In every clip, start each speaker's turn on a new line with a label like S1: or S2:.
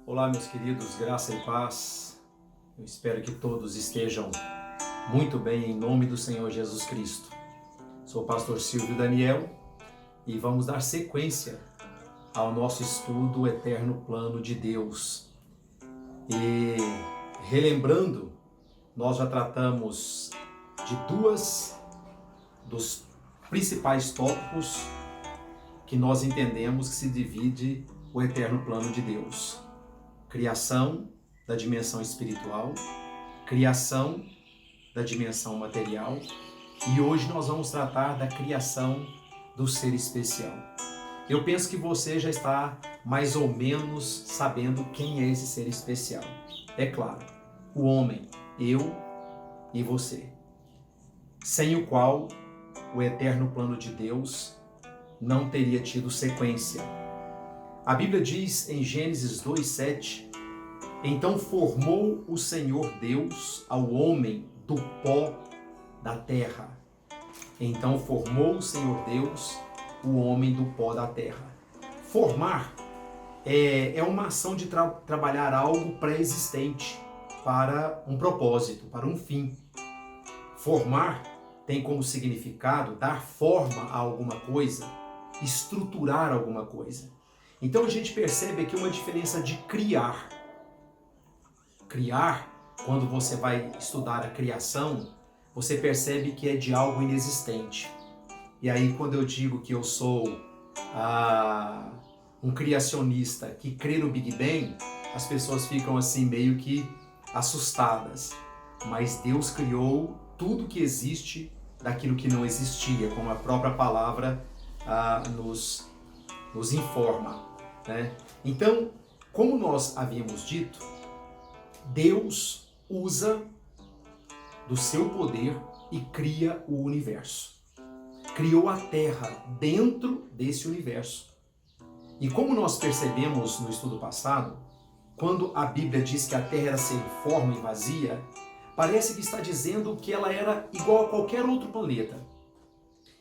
S1: Olá, meus queridos, graça e paz. Eu espero que todos estejam muito bem em nome do Senhor Jesus Cristo. Sou o pastor Silvio Daniel e vamos dar sequência ao nosso estudo Eterno Plano de Deus. E relembrando, nós já tratamos de dois dos principais tópicos que nós entendemos que se divide o Eterno Plano de Deus. Criação da dimensão espiritual, criação da dimensão material, e hoje nós vamos tratar da criação do ser especial. Eu penso que você já está mais ou menos sabendo quem é esse ser especial. É claro, o homem, eu e você, sem o qual o eterno plano de Deus não teria tido sequência. A Bíblia diz em Gênesis 2:7, então formou o Senhor Deus ao homem do pó da terra. Então formou o Senhor Deus o homem do pó da terra. Formar é uma ação de trabalhar algo pré-existente para um propósito, para um fim. Formar tem como significado dar forma a alguma coisa, estruturar alguma coisa. Então a gente percebe aqui uma diferença de criar. Criar, quando você vai estudar a criação, você percebe que é de algo inexistente. E aí quando eu digo que eu sou um criacionista que crê no Big Bang, as pessoas ficam assim meio que assustadas. Mas Deus criou tudo que existe daquilo que não existia, como a própria palavra nos informa, né? Então, como nós havíamos dito, Deus usa do seu poder e cria o universo. Criou a Terra dentro desse universo. E como nós percebemos no estudo passado, quando a Bíblia diz que a Terra era sem forma e vazia, parece que está dizendo que ela era igual a qualquer outro planeta.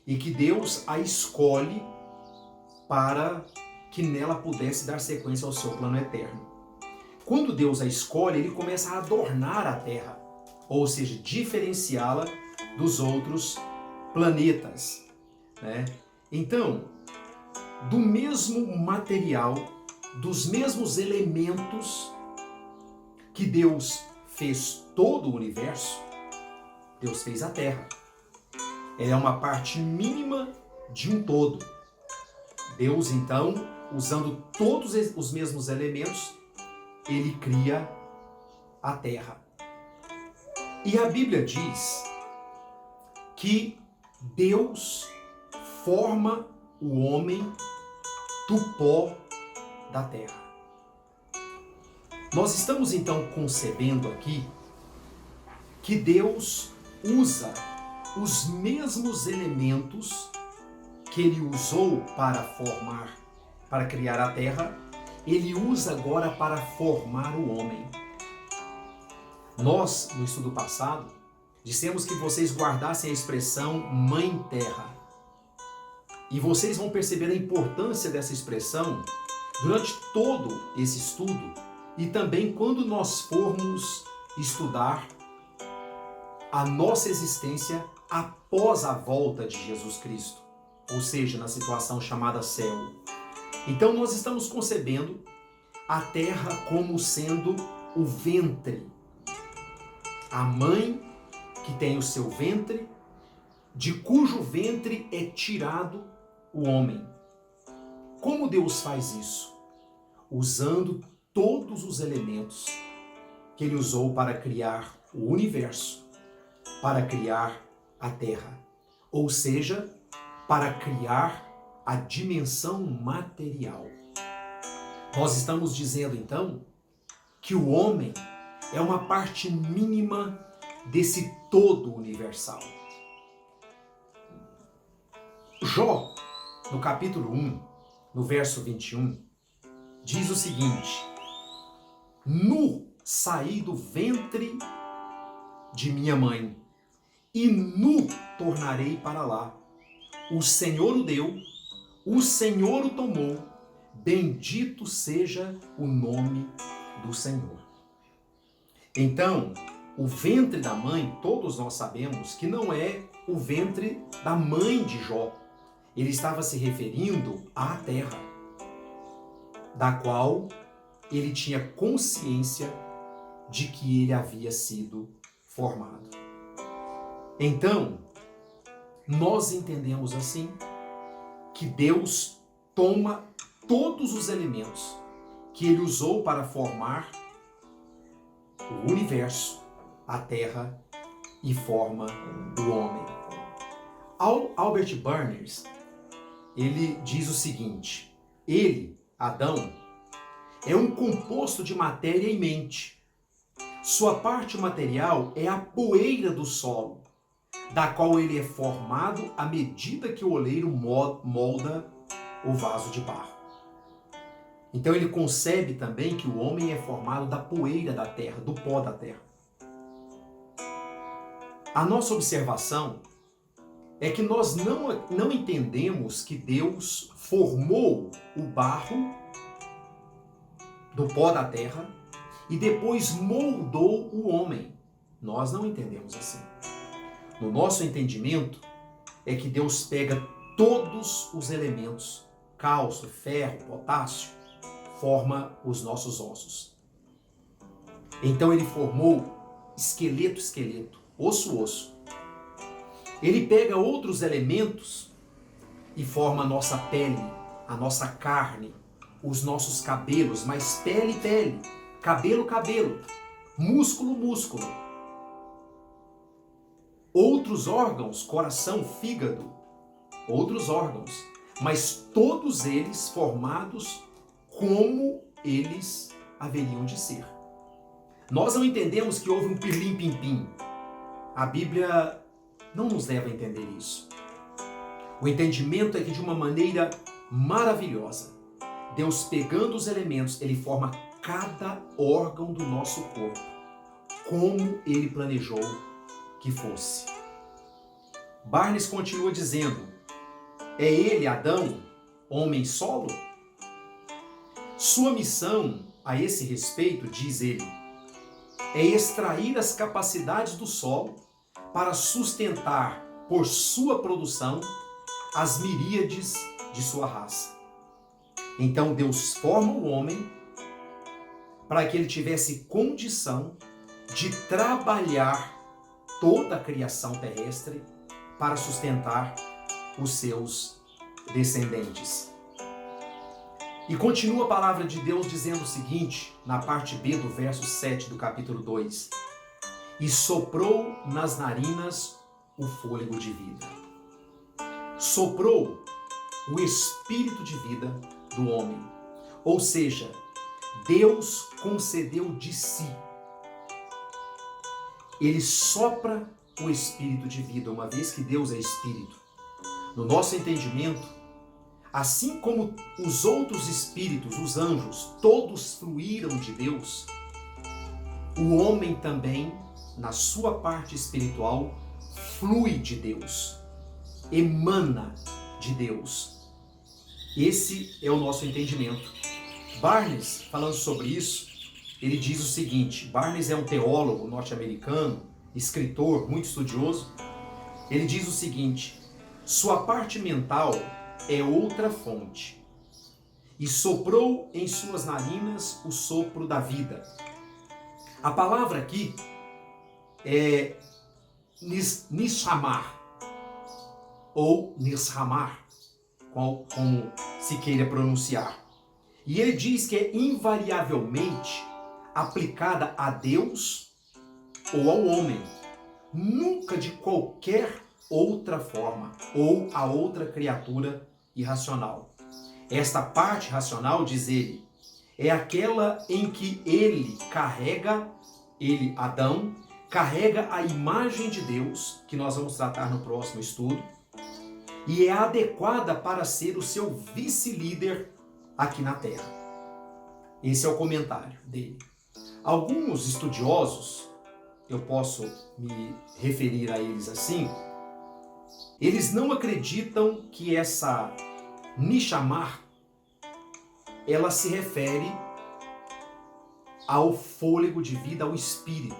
S1: E que Deus a escolhe para que nela pudesse dar sequência ao seu plano eterno. Quando Deus a escolhe, ele começa a adornar a Terra, ou seja, diferenciá-la dos outros planetas, né? Então, do mesmo material, dos mesmos elementos que Deus fez todo o universo, Deus fez a Terra. Ela é uma parte mínima de um todo. Deus, então, usando todos os mesmos elementos, ele cria a Terra. E a Bíblia diz que Deus forma o homem do pó da terra. Nós estamos então concebendo aqui que Deus usa os mesmos elementos que ele usou para formar, para criar a terra, ele usa agora para formar o homem. Nós, no estudo passado, dissemos que vocês guardassem a expressão Mãe Terra. E vocês vão perceber a importância dessa expressão durante todo esse estudo e também quando nós formos estudar a nossa existência após a volta de Jesus Cristo, ou seja, na situação chamada céu. Então nós estamos concebendo a terra como sendo o ventre, a mãe que tem o seu ventre, de cujo ventre é tirado o homem. Como Deus faz isso? Usando todos os elementos que ele usou para criar o universo, para criar a terra, ou seja, para criar a dimensão material. Nós estamos dizendo então que o homem é uma parte mínima desse todo universal. Jó, no capítulo 1, no verso 21, diz o seguinte: nu saí do ventre de minha mãe, e nu tornarei para lá. O Senhor o deu, o Senhor o tomou, bendito seja o nome do Senhor. Então, o ventre da mãe, todos nós sabemos que não é o ventre da mãe de Jó. Ele estava se referindo à terra, da qual ele tinha consciência de que ele havia sido formado. Então, nós entendemos assim que Deus toma todos os elementos que ele usou para formar o universo, a terra, e forma o homem. Albert Barnes, ele diz o seguinte: ele, Adão, é um composto de matéria e mente. Sua parte material é a poeira do solo, da qual ele é formado à medida que o oleiro molda o vaso de barro. Então ele concebe também que o homem é formado da poeira da terra, do pó da terra. A nossa observação é que nós não entendemos que Deus formou o barro do pó da terra e depois moldou o homem. Nós não entendemos assim. No nosso entendimento é que Deus pega todos os elementos, cálcio, ferro, potássio, forma os nossos ossos. Então ele formou esqueleto, osso. Ele pega outros elementos e forma a nossa pele, a nossa carne, os nossos cabelos, mas pele, cabelo, músculo. Outros órgãos, coração, fígado, outros órgãos, mas todos eles formados como eles haveriam de ser. Nós não entendemos que houve um pirlim-pim-pim. A Bíblia não nos leva a entender isso. O entendimento é que de uma maneira maravilhosa, Deus pegando os elementos, ele forma cada órgão do nosso corpo, como ele planejou que fosse. Barnes continua dizendo: é ele, Adão, homem solo? Sua missão a esse respeito, diz ele, é extrair as capacidades do solo para sustentar por sua produção as miríades de sua raça. Então Deus forma o homem para que ele tivesse condição de trabalhar toda a criação terrestre para sustentar os seus descendentes. E continua a palavra de Deus dizendo o seguinte, na parte B do verso 7 do capítulo 2: e soprou nas narinas o fôlego de vida. Soprou o espírito de vida do homem. Ou seja, Deus concedeu de si. Ele sopra o espírito de vida, uma vez que Deus é espírito. No nosso entendimento, assim como os outros espíritos, os anjos, todos fluíram de Deus, o homem também, na sua parte espiritual, flui de Deus, emana de Deus. Esse é o nosso entendimento. Barnes, falando sobre isso, ele diz o seguinte: Barnes é um teólogo norte-americano, escritor, muito estudioso. Ele diz o seguinte: sua parte mental é outra fonte, e soprou em suas narinas o sopro da vida. A palavra aqui é nishamar, ou nishamar, como se queira pronunciar. E ele diz que é invariavelmente aplicada a Deus ou ao homem, nunca de qualquer outra forma, ou a outra criatura irracional. Esta parte racional, diz ele, é aquela em que ele, Adão, carrega a imagem de Deus, que nós vamos tratar no próximo estudo, e é adequada para ser o seu vice-líder aqui na Terra. Esse é o comentário dele. Alguns estudiosos, eu posso me referir a eles assim, eles não acreditam que essa nishamar, ela se refere ao fôlego de vida, ao espírito,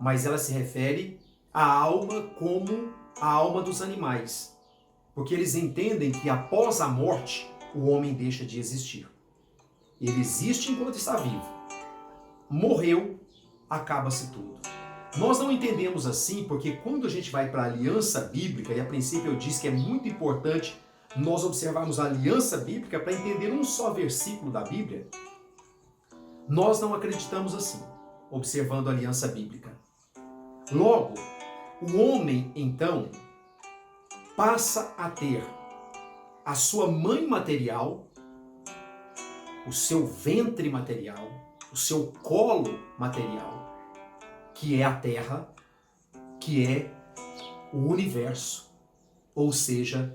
S1: mas ela se refere à alma como a alma dos animais, porque eles entendem que após a morte o homem deixa de existir. Ele existe enquanto está vivo. Morreu, acaba-se tudo. Nós não entendemos assim porque quando a gente vai para a aliança bíblica, e a princípio eu disse que é muito importante nós observarmos a aliança bíblica para entender um só versículo da Bíblia, nós não acreditamos assim, observando a aliança bíblica. Logo, o homem, então, passa a ter a sua mãe material, o seu ventre material, o seu colo material, que é a Terra, que é o universo, ou seja,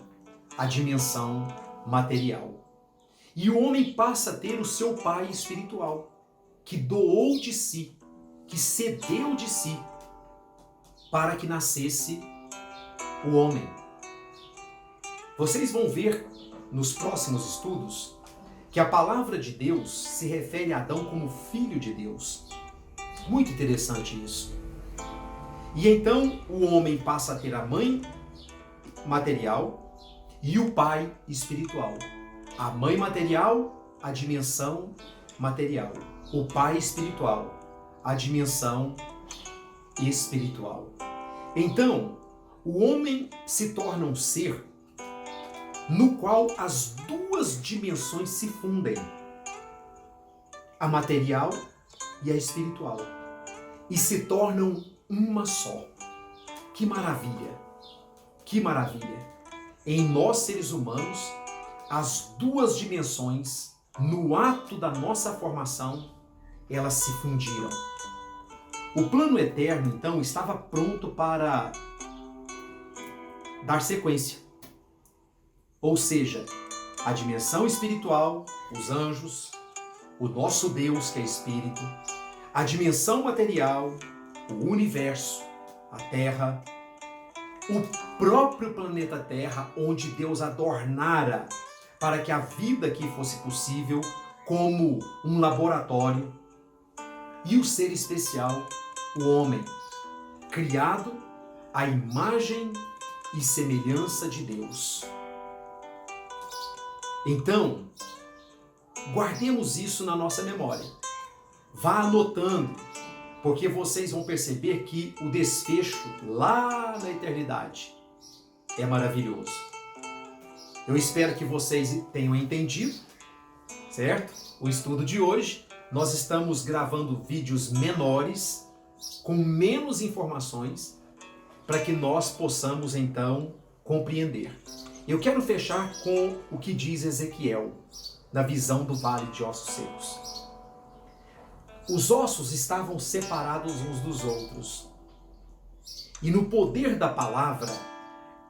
S1: a dimensão material. E o homem passa a ter o seu pai espiritual, que doou de si, que cedeu de si, para que nascesse o homem. Vocês vão ver nos próximos estudos que a palavra de Deus se refere a Adão como filho de Deus. Muito interessante isso. E então o homem passa a ter a mãe material e o pai espiritual. A mãe material, a dimensão material. O pai espiritual, a dimensão espiritual. Então, o homem se torna um ser no qual as duas dimensões se fundem, a material e a espiritual, e se tornam uma só. Que maravilha! Que maravilha! Em nós, seres humanos, as duas dimensões, no ato da nossa formação, elas se fundiram. O plano eterno, então, estava pronto para dar sequência. Ou seja, a dimensão espiritual, os anjos, o nosso Deus, que é espírito, a dimensão material, o universo, a Terra, o próprio planeta Terra, onde Deus adornara para que a vida aqui fosse possível como um laboratório, e o ser especial, o homem, criado à imagem e semelhança de Deus. Então, guardemos isso na nossa memória. Vá anotando, porque vocês vão perceber que o desfecho lá na eternidade é maravilhoso. Eu espero que vocês tenham entendido, certo? O estudo de hoje. Nós estamos gravando vídeos menores, com menos informações, para que nós possamos então compreender. Eu quero fechar com o que diz Ezequiel, na visão do vale de ossos secos. Os ossos estavam separados uns dos outros, e no poder da palavra,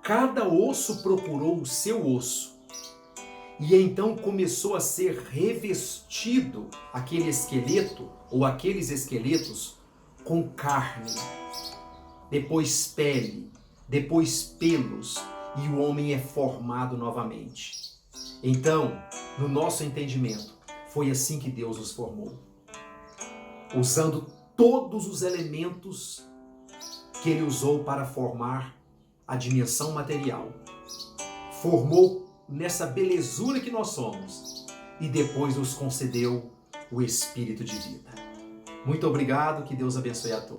S1: cada osso procurou o seu osso, e então começou a ser revestido aquele esqueleto, ou aqueles esqueletos, com carne, depois pele, depois pelos, e o homem é formado novamente. Então, no nosso entendimento, foi assim que Deus os formou, usando todos os elementos que Ele usou para formar a dimensão material. Formou nessa belezura que nós somos e depois nos concedeu o Espírito de vida. Muito obrigado, que Deus abençoe a todos.